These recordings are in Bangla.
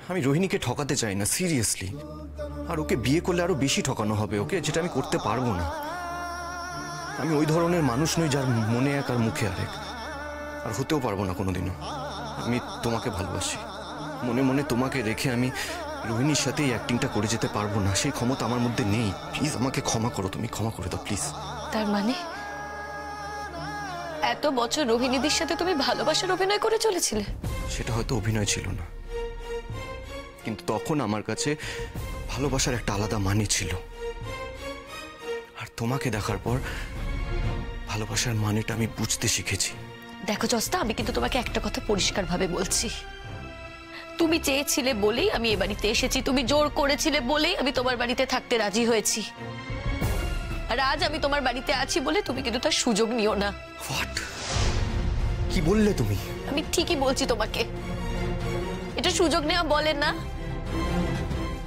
আমি রোহিণীকে ঠকাতে চাই না, সিরিয়াসলি। আর ওকে বিয়ে করলে আরো বেশি ঠকানো হবে ওকে, যেটা আমি করতে পারবো না। আমি ওই ধরনের মানুষ নই যার মনে এক আর মুখে আরেক, আর হতেও পারবো না কোনোদিনও। আমি তোমাকে ভালোবাসি, মনে মনে তোমাকে রেখে আমি রোহিণীর সাথে এই অ্যাক্টিংটা করে যেতে পারবো না, সেই ক্ষমতা আমার মধ্যে নেই। প্লিজ আমাকে ক্ষমা করো, তুমি ক্ষমা করে দাও প্লিজ। তার মানে এত বছর রোহিণীদের সাথে তুমি ভালোবাসার অভিনয় করে চলেছিলে? সেটা হয়তো অভিনয় ছিল না, কিন্তু তখন আমার কাছে ভালোবাসার একটা আলাদা মানে ছিল। আর তোমাকে দেখার পর ভালোবাসার মানেটা আমি বুঝতে শিখেছি। দেখো জস্তা, আমি কিন্তু তোমাকে একটা কথা পরিষ্কারভাবে বলছি। তুমি চেয়েছিলে বলেই আমি এ বাড়িতে এসেছি, তুমি জোর করেছিলে বলেই আমি তোমার বাড়িতে থাকতে রাজি হয়েছি। আর আজ আমি তোমার বাড়িতে আছি বলে তুমি কিন্তু তার সুযোগ নিও না। হোয়াট? কি বললে তুমি? আমি ঠিকই বলছি তোমাকে, এটা সুযোগ নেওয়া বলেন না।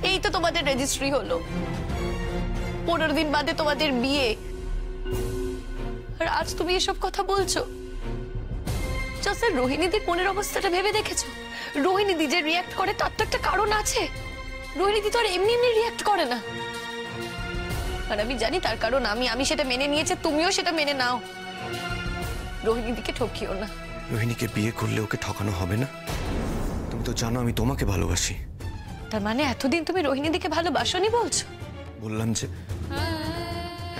এই তো তোমাদের রেজিস্ট্রি হলো, 15 দিন বাদে তোমাদের বিয়ে, আর আজ তুমি এসব কথা বলছো। স্যার, রোহিণীদির মনের অবস্থাটা ভেবে দেখেছো? রোহিণীদি যে রিয়াক্ট করে তার তো একটা কারণ আছে। রোহিণীদি তো আর এমনি এমনি রিয়াক্ট করে না, আর আমি জানি তার কারণ আমি সেটা মেনে নিয়েছি, তুমিও সেটা মেনে নাও। রোহিণীদিকে ঠকিও না। রোহিণীকে বিয়ে করলে ওকে ঠকানো হবে না? তুমি তো জানো আমি তোমাকে ভালোবাসি। তার মানে এতদিন তুমি রোহিণীদিকে ভালোবাসোনি বলছো? বললাম যে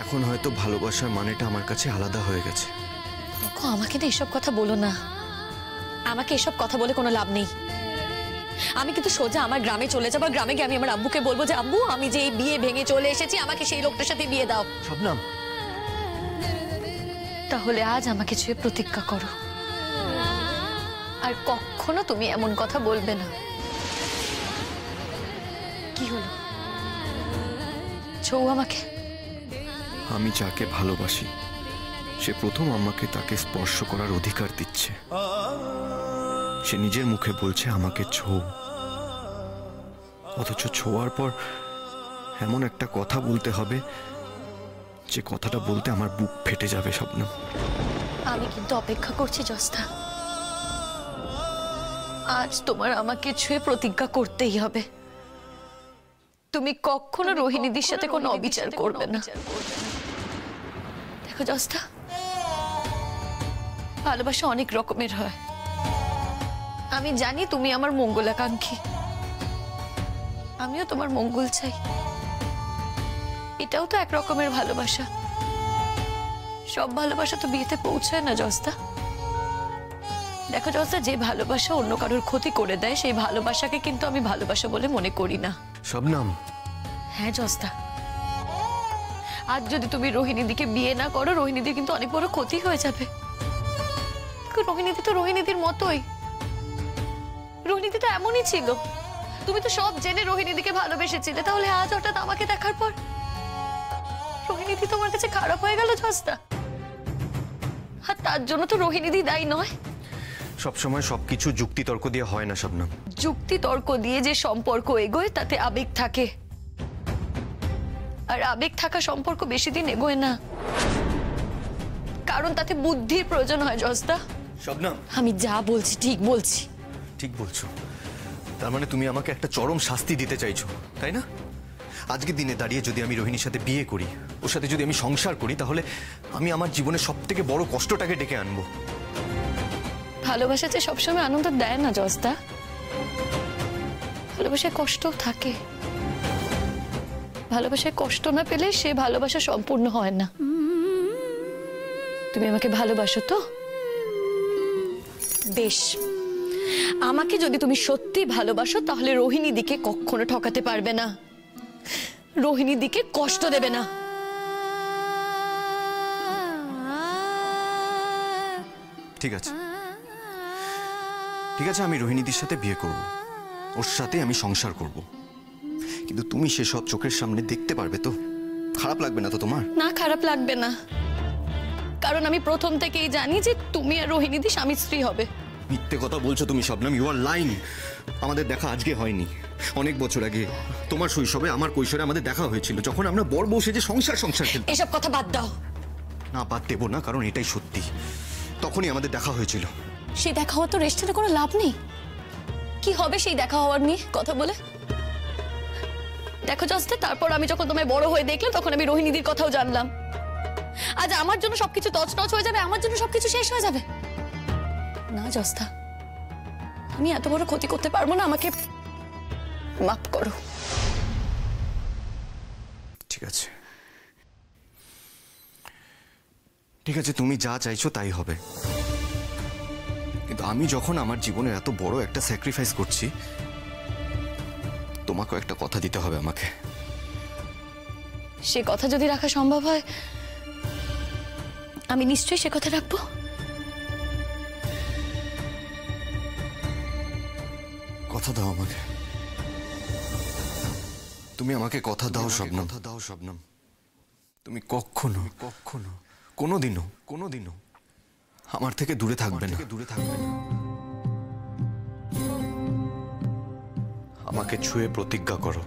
এখন হয়তো ভালোবাসার মানেটা আমার কাছে আলাদা হয়ে গেছে। দেখো, আমাকে না এসব কথা বলো না, আমাকে এসব কথা বলে কোনো লাভ নেই। আমি কিন্তু সোজা আমার গ্রামে চলে যাবো, গ্রামে গিয়ে আমি আমার আব্বুকে বলবো যে আব্বু, আমি যে এই বিয়ে ভেঙে চলে এসেছি, আমাকে সেই লোকটার সাথে বিয়ে দাও। শবনম, তাহলে আজ আমাকে ছুঁয়ে প্রতিজ্ঞা করো, আর কখনো তুমি এমন কথা বলবে না। কি হলো? ছৌ আমাকে। আমি যাকে ভালোবাসি সে প্রথম আমাকে তাকে স্পর্শ করার অধিকার দিচ্ছে। সে নিজের মুখে বলছে আমাকে ছৌ, অথচ ছোঁয়ার পর এমন একটা কথা বলতে হবে যে কথাটা বলতে আমার বুক ফেটে যাবে। শবনম, আমি কিন্তু অপেক্ষা করছি জস্তা। আজ তোমার আমাকে ছুঁয়ে প্রতিজ্ঞা করতেই হবে, তুমি কখনো রোহিণীদির সাথে কোনো অবিচার করবে না। দেখো জস্তা, ভালোবাসা অনেক রকমের হয়। আমি জানি তুমি আমার মঙ্গলাকাঙ্ক্ষী, আমিও তোমার মঙ্গল চাই। এটাও তো এক রকমের ভালোবাসা। সব ভালোবাসা তো বিয়েতে পৌঁছায় না জস্তা। দেখো জস্তা, যে ভালোবাসা অন্য কারোর ক্ষতি করে দেয় সেই ভালোবাসাকে কিন্তু আমি ভালোবাসা বলে মনে করি না। শবনম। হ্যাঁ জস্তা, আজ যদি তুমি রোহিণীদিকে বিয়ে না করো, রোহিণীদির কিন্তু অনেক বড় ক্ষতি হয়ে যাবে। রোহিণীদি তো রোহিণীদির মতোই, রোহিণীদি তো এমনই ছিল। তুমি তো সব জেনে রোহিণীদিকে ভালোবেসেছিলে, তাহলে আজ হঠাৎ আমাকে দেখার পর রোহিণীদি তোমার কাছে খারাপ হয়ে গেল জস্তা। আর তার জন্য তো রোহিণীদি দায়ী নয়। সবসময় সবকিছু যুক্তি তর্ক দিয়ে হয় না শবনম। যুক্তি তর্ক দিয়ে যে সম্পর্ক এগোয় তাতে আবেগ থাকে, আর আবেগ থাকা সম্পর্ক বেশি দিন এগোয় না, কারণ তাতে বুদ্ধির প্রয়োজন হয় জস্তা। শবনম, আমি যা বলছি ঠিক বলছি। ঠিক বলছো? তার মানে তুমি আমাকে একটা চরম শাস্তি দিতে চাইছো, তাই না? আজকের দিনে দাঁড়িয়ে যদি আমি রোহিণীর সাথে বিয়ে করি, ওর সাথে যদি আমি সংসার করি, তাহলে আমি আমার জীবনের সব থেকে বড় কষ্টটাকে ডেকে আনবো। ভালোবাসা যে সবসময় আনন্দ দেয় না জস্তা, ভালোবাসায় কষ্টও থাকে। ভালোবাসায় কষ্ট না পেলে সে ভালোবাসা সম্পূর্ণ হয় না। তুমি আমাকে ভালোবাসো তো? বেশ, আমাকে যদি তুমি সত্যি ভালোবাসো তাহলে রোহিণীদিকে কখনো ঠকাতে পারবে না, রোহিণীদিকে কষ্ট দেবে না। ঠিক আছে, ঠিক আছে, আমি রোহিণীদির সাথে বিয়ে করব, ওর সাথে আমি সংসার করব, কিন্তু তুমি সেসব চোখের সামনে দেখতে পারবে তো? খারাপ লাগবে না তো তোমার? না, খারাপ লাগবে না, কারণ আমি প্রথম থেকেই জানি যে তুমি আর রোহিণীদি স্বামী স্ত্রী হবে। মিথ্যে কথা বলছো তুমি শবনম, ইউ আর লাইং। আমাদের দেখা আজকে হয়নি, অনেক বছর আগে তোমার শৈশবে আমার কৈশোরে আমাদের দেখা হয়েছিল, যখন আমরা বর বউ সেজে সংসার খেলতাম। এসব কথা বাদ দাও। না, বাদ দেবো না, কারণ এটাই সত্যি। তখনই আমাদের দেখা হয়েছিল। সে দেখা হতো রেস্টুরেন্টে কোনো লাভ নেই। কি হবে সেই দেখা হওয়ার নিয়ে কথা বলে? দেখো জস্তা, তারপর আমি যখন তোমায় বড় হয়ে দেখলাম তখন আমি রোহিণীদির কথাও জানলাম। আজ আমার জন্য সবকিছু তছনছ হয়ে যাবে, আমার জন্য সবকিছু শেষ হয়ে যাবে। না জস্তা, আমি এত বড় ক্ষতি করতে পারবো না, আমাকে মাফ করো। ঠিক আছে, ঠিক আছে, তুমি যা চাইছো তাই হবে। কিন্তু আমি যখন আমার জীবনের এত বড় একটা স্যাক্রিফাইস করছি, তোমাকেও একটা কথা দিতে হবে আমাকে। সে কথা যদি রাখা সম্ভব হয় আমি নিশ্চয়ই সে কথা রাখবো। কথা দাও আমাকে, তুমি আমাকে কথা দাও শবনম, তুমি কখনো কখনো কোনোদিনও আমার থেকে দূরে থাকবে না। আমাকে ছুঁয়ে প্রতিজ্ঞা করো।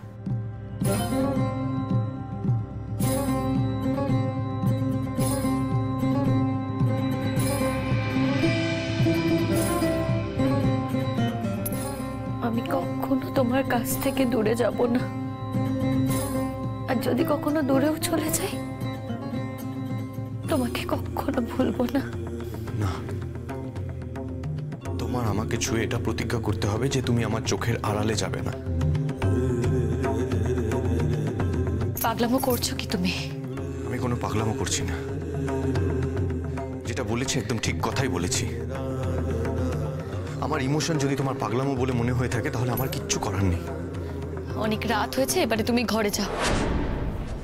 আমি কখনো তোমার কাছ থেকে দূরে যাব না, আর যদি কখনো দূরেও চলে যাই তোমাকে কখনো ভুলবো না। না, তোমার আমাকে ছুঁয়ে এটা প্রতিজ্ঞা করতে হবে যে তুমি আমার চোখের আড়ালে যাবে না। পাগলামো করছো কি তুমি? আমি কোনো পাগলামো করছি না, যেটা বলেছি একদম ঠিক কথাই বলেছি। আমার ইমোশন যদি তোমার পাগলামো বলে মনে হয়ে থাকে তাহলে আমার কিচ্ছু করার নেই। অনেক রাত হয়েছে, এবারে তুমি ঘরে যাও।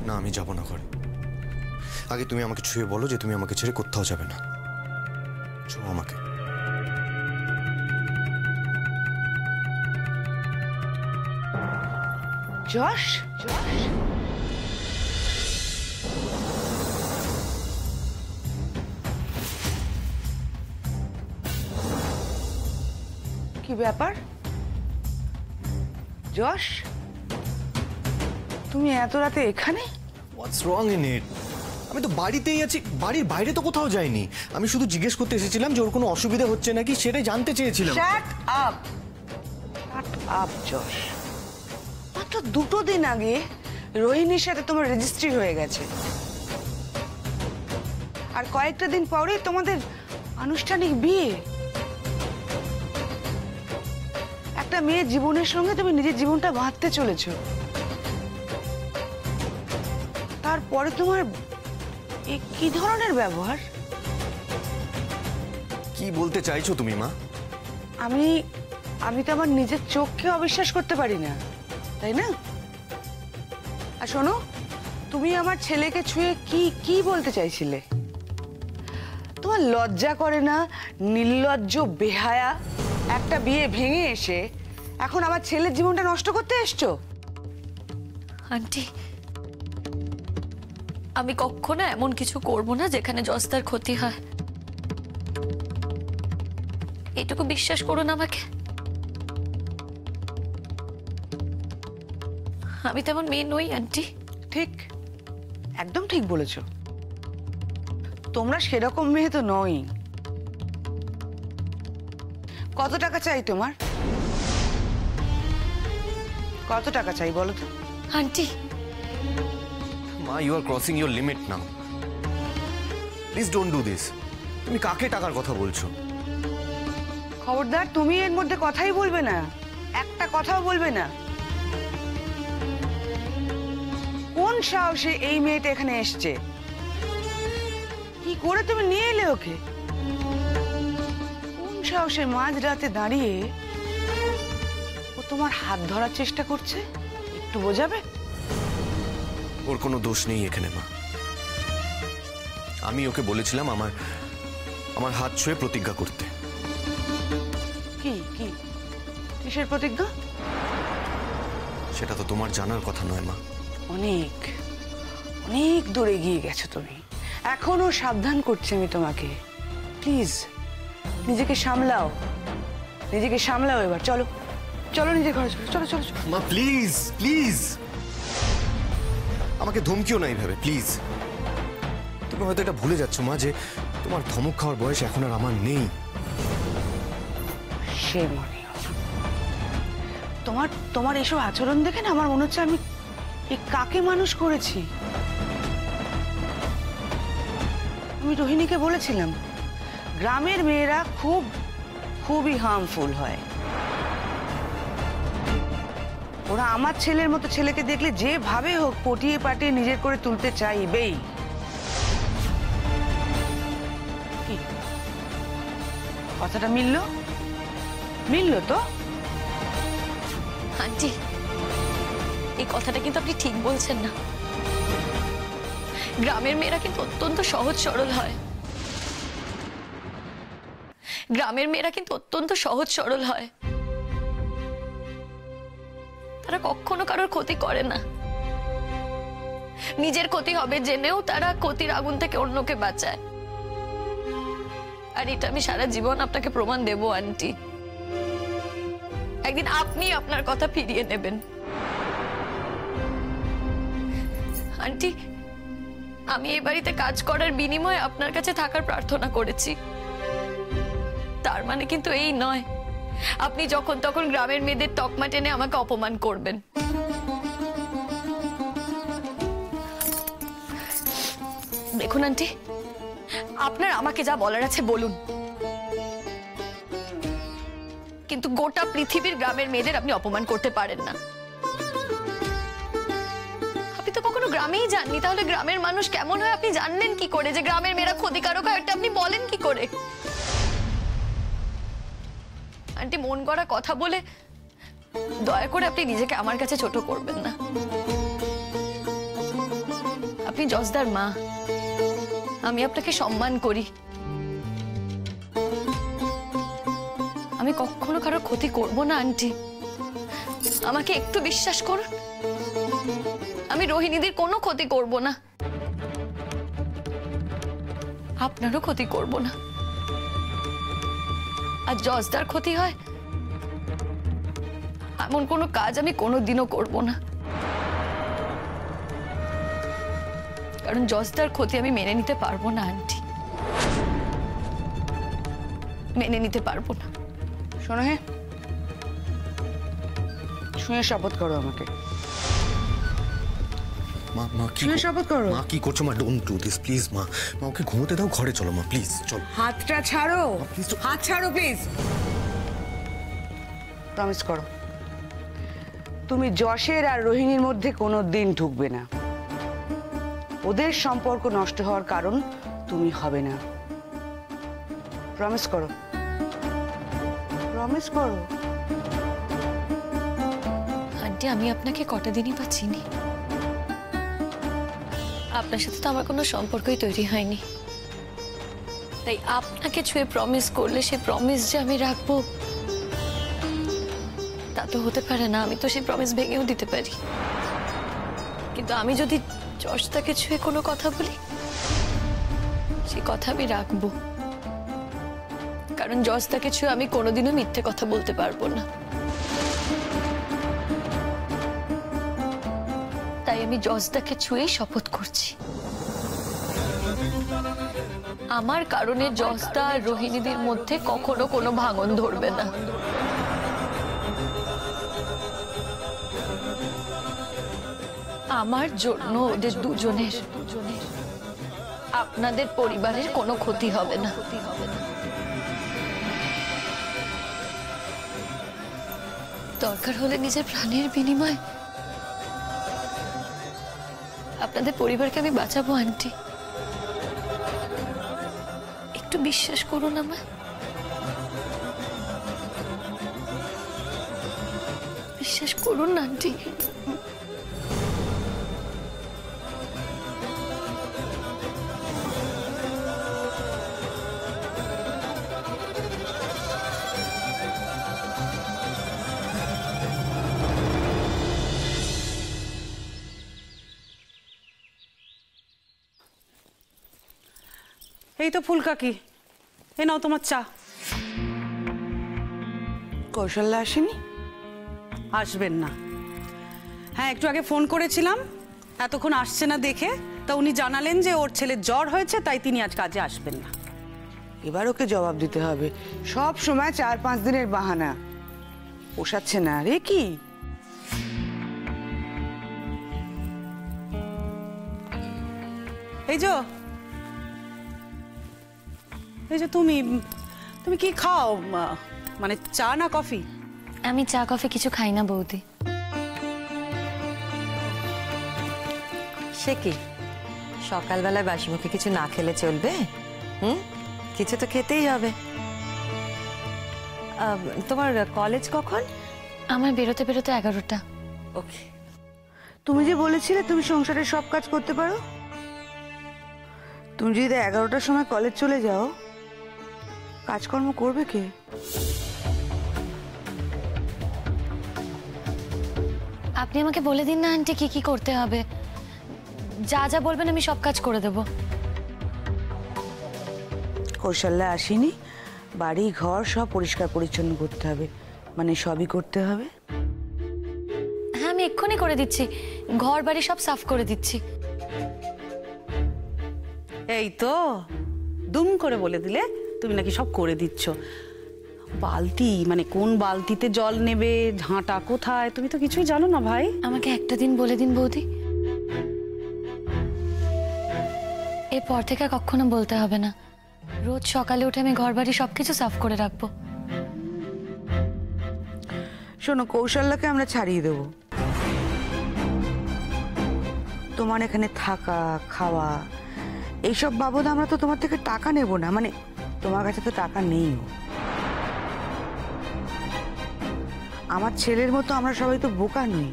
না, আমি যাব না ঘরে। আগে তুমি আমাকে ছুঁয়ে বলো যে তুমি আমাকে ছেড়ে কোথাও যাবে না। ছুঁয়ো আমাকে। যশ, কি ব্যাপার যশ, তুমি এত রাতে এখানে? হোয়াটস রং ইন ইট? আমি তো বাড়িতেই আছি, বাড়ির বাইরে তো কোথাও যাইনি। আমি শুধু জিজ্ঞেস করতে এসেছিলাম যে ওর কোনো অসুবিধা হচ্ছে নাকি, সেটাই জানতে চেয়েছিলাম। শাট আপ, শাট আপ যশ। মাত্র 2 দিন আগে রোহিণীর সাথে তোমার রেজিস্ট্রি হয়ে গেছে, আর কয়েকটা দিন পরেই তোমাদের আনুষ্ঠানিক বিয়ে। একটা মেয়ের জীবনের সঙ্গে তুমি নিজের জীবনটা বাঁধতে চলেছো, তারপরে তোমার কি ধরনের ব্যবহার? কি বলতে চাইছো তুমি মা? আমি তো আমার নিজের চোখকে অবিশ্বাস করতে পারি না, তাই না? আর শোনো, তুমি আমার ছেলেকে ছুঁয়ে কি বলতে চাইছিলে? তোমার লজ্জা করে না? নির্লজ্জ বেহায়া একটা বিয়ে ভেঙে এসে এখন আমার ছেলের জীবনটা নষ্ট করতে এসছো? আন্টি, আমি কখনো এমন কিছু করব না যেখানে জস্তার ক্ষতি হয়। এটুকু বিশ্বাস করুন আমাকে। আমি তেমন মেয়ে নই আন্টি। ঠিক, একদম ঠিক বলেছো। তোমরা সেরকম মেয়ে তো নই। কত টাকা চাই তোমার? কত টাকা চাই বলো তো? আন্টি, মা, you are crossing your limit now. Please don't do this. তুমি কাকে টাকার কথা বলছো? খবরদার, তুমি এর মধ্যে কথাই বলবে না, একটা কথাও বলবে না। কোন সাহসে এই মেয়েটা এখানে এসছে? কি করে তুমি নিয়ে এলে ওকে? কোন সাহসে মাঝরাতে দাঁড়িয়ে ও তোমার হাত ধরার চেষ্টা করছে? একটু বোঝাবে? ওর কোনো দোষ নেই এখানে মা। আমি ওকে বলেছিলাম আমার হাত ছুঁয়ে প্রতিজ্ঞা করতে। কি কি কিসের প্রতিজ্ঞা? সেটা তো তোমার জানার কথা নয় মা। অনেক অনেক দূরে গিয়ে গেছো তুমি। এখনো সাবধান করছি আমি তোমাকে। প্লিজ নিজেকে সামলাও, নিজেকে সামলাও। এবার চলো চলো নিজের ঘরে চলো, চলো চলো চলো। মা প্লিজ প্লিজ, আমাকে ধমকিও না এইভাবে প্লিজ। তুমি হয়তো এটা ভুলে যাচ্ছ মা যে তোমার ধমক খাওয়ার বয়স এখন আর আমার নেই। সে মনে তোমার তোমার এসব আচরণ দেখে না আমার মনে হচ্ছে আমি কাকে মানুষ করেছি। আমি রোহিণীকে বলেছিলাম গ্রামের মেয়েরা খুবই হার্মফুল হয়। ওরা আমার ছেলের মতো ছেলেকে দেখলে যেভাবে হোক পটিয়ে পাটিয়ে নিজের করে তুলতে চাইবেই। কি কথাটা মিলল তো? আন্টি, এই কথাটা কিন্তু আপনি ঠিক বলছেন না। গ্রামের মেয়েরা কিন্তু অত্যন্ত সহজ সরল হয়। গ্রামের মেয়েরা কিন্তু অত্যন্ত সহজ সরল হয়। তারা কখনো কারোর ক্ষতি করে না। নিজের ক্ষতি হবে জেনেও তারা ক্ষতির আগুন থেকে অন্যকে বাঁচায়। আর এটা আমি সারা জীবন আপনাকে প্রমাণ দেব আন্টি। একদিন আপনি আপনার কথা ফিরিয়ে নেবেন। আন্টি, আমি এই বাড়িতে কাজ করার বিনিময়ে আপনার কাছে থাকার প্রার্থনা করেছি। তার মানে কিন্তু এই নয় আপনি যখন তখন গ্রামের মেয়েদের তকমা টেনে আমাকে অপমান করবেন। দেখুন আন্টি, আপনার আমাকে যা বলার আছে বলুন, কিন্তু গোটা পৃথিবীর গ্রামের মেয়েদের আপনি অপমান করতে পারেন না। আপনি তো কখনো গ্রামেই যাননি, তাহলে গ্রামের মানুষ কেমন হয় আপনি জানলেন কি করে? যে গ্রামের মেয়েরা ক্ষতিকারক হয় এটা আপনি বলেন কি করে? আন্টি, মন গড়া কথা বলে দয়া করে আপনি নিজেকে আমার কাছে ছোট করবেন না। আপনি জসদার মা, আমি আপনাকে সম্মান করি। আমি কখনো কারোর ক্ষতি করব না আন্টি, আমাকে একটু বিশ্বাস করুন। আমি রোহিণীদের কোনো ক্ষতি করব না, আপনারও ক্ষতি করব না। আর জসদার ক্ষতি হয় এমন কোনো কাজ আমি কোনোদিনও করব না, কারণ জসদার ক্ষতি আমি মেনে নিতে পারবো না আন্টি, মেনে নিতে পারবো না। শোনো, হ্যাঁ, শুনে শপথ করো আমাকে। মা শুনে শপথ করো। মা কি করছো? মা ডোন্ট ডু দিস প্লিজ। মা ওকে ঘুমোতে দাও, ঘরে চলো মা, প্লিজ চলো। হাতটা ছাড়ো, হাত ছাড়ো প্লিজ। প্রমিস করো তুমি যশের আর রোহিণীর মধ্যে কোনো দিন ঢুকবে না। ওদের সম্পর্ক নষ্ট হওয়ার কারণ তুমি হবে না। প্রমিস করো, প্রমিস করো। আন্টি, আমি আপনাকে কটা দিনই বা চিনি। আপনার সাথে তো আমার কোনো সম্পর্কই তৈরি হয়নি, তাই আপনাকে ছুঁয়ে প্রমিস করলে সে প্রমিস যে আমি রাখবো তা তো হতে পারে না। আমি তো সেই প্রমিস ভেঙেও দিতে পারি, কিন্তু আমি যদি জশদাকে ছুঁয়ে কোনো কথা বলি সেই কথা আমি রাখবো, কারণ জশদাকে ছুঁয়ে আমি কোনোদিনও মিথ্যে কথা বলতে পারবো না। তাই আমি জশদাকে ছুঁয়েই শপথ করছি, আমার কারণে জশদা আর রোহিণীদের মধ্যে কখনো কোনো ভাঙন ধরবে না। আমার জন্য ওদের দুজনের, আপনাদের পরিবারের কোনো ক্ষতি হবে না। দরকার হলে নিজের প্রাণের বিনিময়ে আপনাদের পরিবারকে আমি বাঁচাবো আন্টি, একটু বিশ্বাস করুন আমায়। বিশ্বাস করুন আন্টি। এই তো ফুলকাকি, এ নাও তোমার চা। কৌশল্যা আসেনি? আসবেন না। হ্যাঁ, একটু আগে ফোন করেছিলাম, এতক্ষণ আসছে না দেখে তা উনি জানালেন যে ওর ছেলের জ্বর হয়েছে, তাই তিনি আজ কাজে আসবেন না। এবার ওকে জবাব দিতে হবে। সব সময় 4-5 দিনের বাহানা। পোষাচ্ছে না রে কি? এই যে তুমি তুমি কি খাও, মানে চা না কফি? আমি চা কফি কিছু খাই না বৌদি। সে কি সকালবেলায় বাসি মুখে কিছু না খেলে চলবে? কিছু তো খেতেই হবে। তোমার কলেজ কখন? আমার বেরোতে বেরোতে 11টা। ওকে। তুমি যে বলেছিলে তুমি সংসারের সব কাজ করতে পারো, তুমি যদি 11টার সময় কলেজ চলে যাও, কাজকর্ম করবে কে? আপনি আমাকে বলে দিন না আন্টি কি কি করতে হবে, যা যা বলবেন আমি সব কাজ করে দেব। কৌশল্যা আসেনি, বাড়ি ঘর সব পরিষ্কার পরিচ্ছন্ন করতে হবে, মানে সবই করতে হবে। হ্যাঁ আমি এক্ষুনি করে দিচ্ছি, ঘর বাড়ি সব সাফ করে দিচ্ছি। এই তো দুম করে বলে দিলে তুমি নাকি সব করে দিচ্ছ। বালতি, মানে কোন বালতিতে জল নেবে, ঝাঁটা কোথায়, তুমি তো কিছুই জানো না ভাই। আমাকে একটা দিন বলে দিন বৌদি, এরপর থেকে আর কখনো বলতে হবে না। রোজ সকালে উঠে আমি ঘর বাড়ি সবকিছু সাফ করে রাখবো। শোনো, কৌশল্যাকে আমরা ছাড়িয়ে দেব। তোমার এখানে থাকা খাওয়া এইসব বাবদ আমরা তো তোমার থেকে টাকা নেব না, মানে তোমার কাছে তো টাকা নেইও। আমার ছেলের মতো আমরা সবাই তো বোকা নই,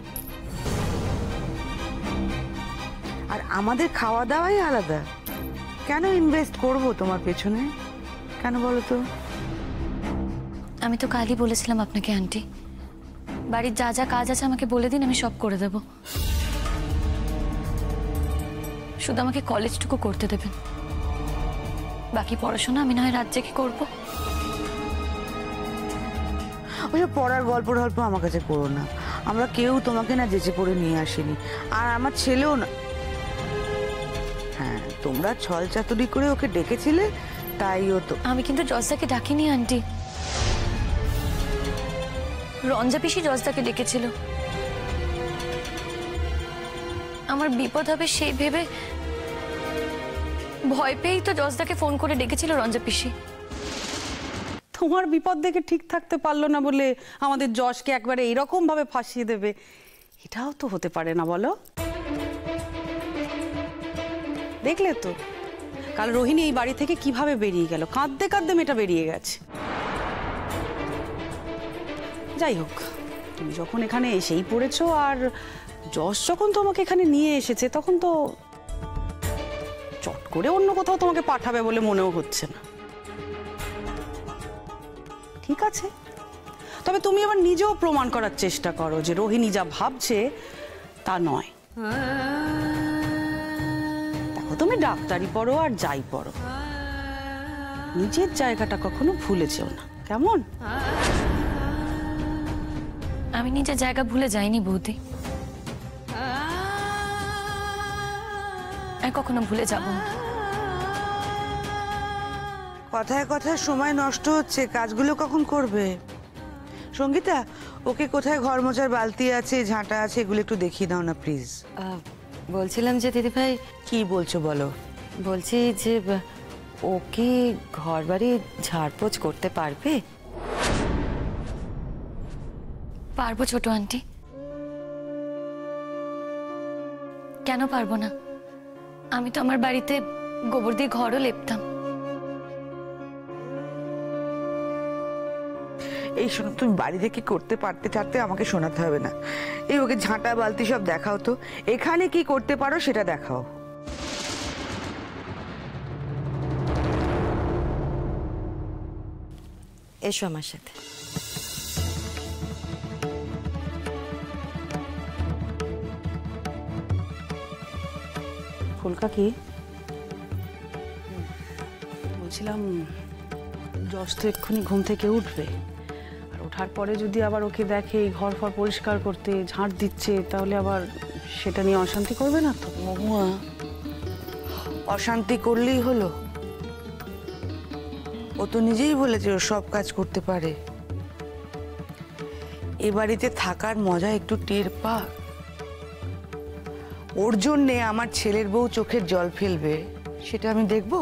আর আমাদের খাওয়া দাওয়াই আলাদা। কেন ইনভেস্ট করব তোমার পেছনে, কেন বলো তো? আমি তো কালই বলেছিলাম আপনাকে আন্টি, বাড়ির যা যা কাজ আছে আমাকে বলে দিন, আমি সব করে দেব। শুধু আমাকে কলেজটুকু করতে দেবেন, বাকি পড়াশোনা আমি না হয় রাত জেগে করবো। ওইসব পড়ার গল্প টল্প আমার কাছে করো না। আমরা কেউ তোমাকে না যেচে পড়ে নিয়ে আসিনি, আর আমার ছেলেও না। হ্যাঁ, তোমরা ছল চাতুরি করে ওকে ডেকেছিলে, তাইও তো। আমি কিন্তু জজদাকে ডাকিনি আন্টি, রঞ্জা পিসি জজদাকে ডেকেছিল। আমার বিপদ হবে সেই ভেবে ভয় পেয়েই তো জজদাকে ফোন করে ডেকেছিল রঞ্জা পিসি। তোমার বিপদ দেখে ঠিক থাকতে পারলো না বলে আমাদের যশকে একবারে এইরকম ভাবে ফাঁসিয়ে দেবে, এটাও তো হতে পারে না বলো? দেখলে তো কাল রোহিণী এই বাড়ি থেকে কিভাবে বেরিয়ে গেল, কাঁদতে কাঁদতে মেয়েটা বেরিয়ে গেছে। যাই হোক, তুমি যখন এখানে এসেই পড়েছো, আর যশ যখন তোমাকে এখানে নিয়ে এসেছে, তখন তো চট করে অন্য কোথাও তোমাকে পাঠাবে বলে মনেও হচ্ছে না। ঠিক আছে, তবে তুমি আবার নিজেও প্রমাণ করার চেষ্টা করো যে রোহিণী যা ভাবছে তা নয়। দেখো, তুমি ডাক্তারি পড়ো আর যাই পড়ো, নিজের জায়গাটা কখনো ভুলে যেও না, কেমন? আমি নিজের জায়গা ভুলে যাইনি বৌদি, আর কখনো ভুলে যাব না। কথায় কথায় সময় নষ্ট হচ্ছে, কাজগুলো কখন করবে? সঙ্গীতা, ওকে কোথায় ঘর মোছার বালতি আছে, ঝাঁটা আছে, এগুলো একটু দেখিয়ে দাও না প্লিজ। বলছিলাম যে দিদিভাই। কি বলছো বলো? বলছি যে ও কি ঘর বাড়ি ঝাড়পোছ করতে পারবে? পারবো ছোট আন্টি, কেন পারবো না? আমি তো আমার বাড়িতে গোবর দিয়ে ঘরও লেপতাম। এই শোনো, তুমি বাড়ি থেকে করতে পারতে চারতে আমাকে শোনাতে হবে না। এই ওকে ঝাঁটা বালতি সব দেখাও তো, এখানে কি করতে পারো সেটা দেখাও। এসো আমার সাথে। ফুলকা কি বলছিলাম, যশ তো এক্ষুনি ঘুম থেকে উঠবে, আর ওঠার পরে যদি আবার ওকে দেখে এই ঘর ফর পরিষ্কার করতে, ঝাঁট দিচ্ছে, তাহলে আবার সেটা নিয়ে অশান্তি করবে না তো? মহুয়া, অশান্তি করলেই হলো? ও তো নিজেই বলেছে ও সব কাজ করতে পারে। এ বাড়িতে থাকার মজা একটু টের পা। ওর জন্যে আমার ছেলের বউ চোখের জল ফেলবে, সেটা আমি দেখবো?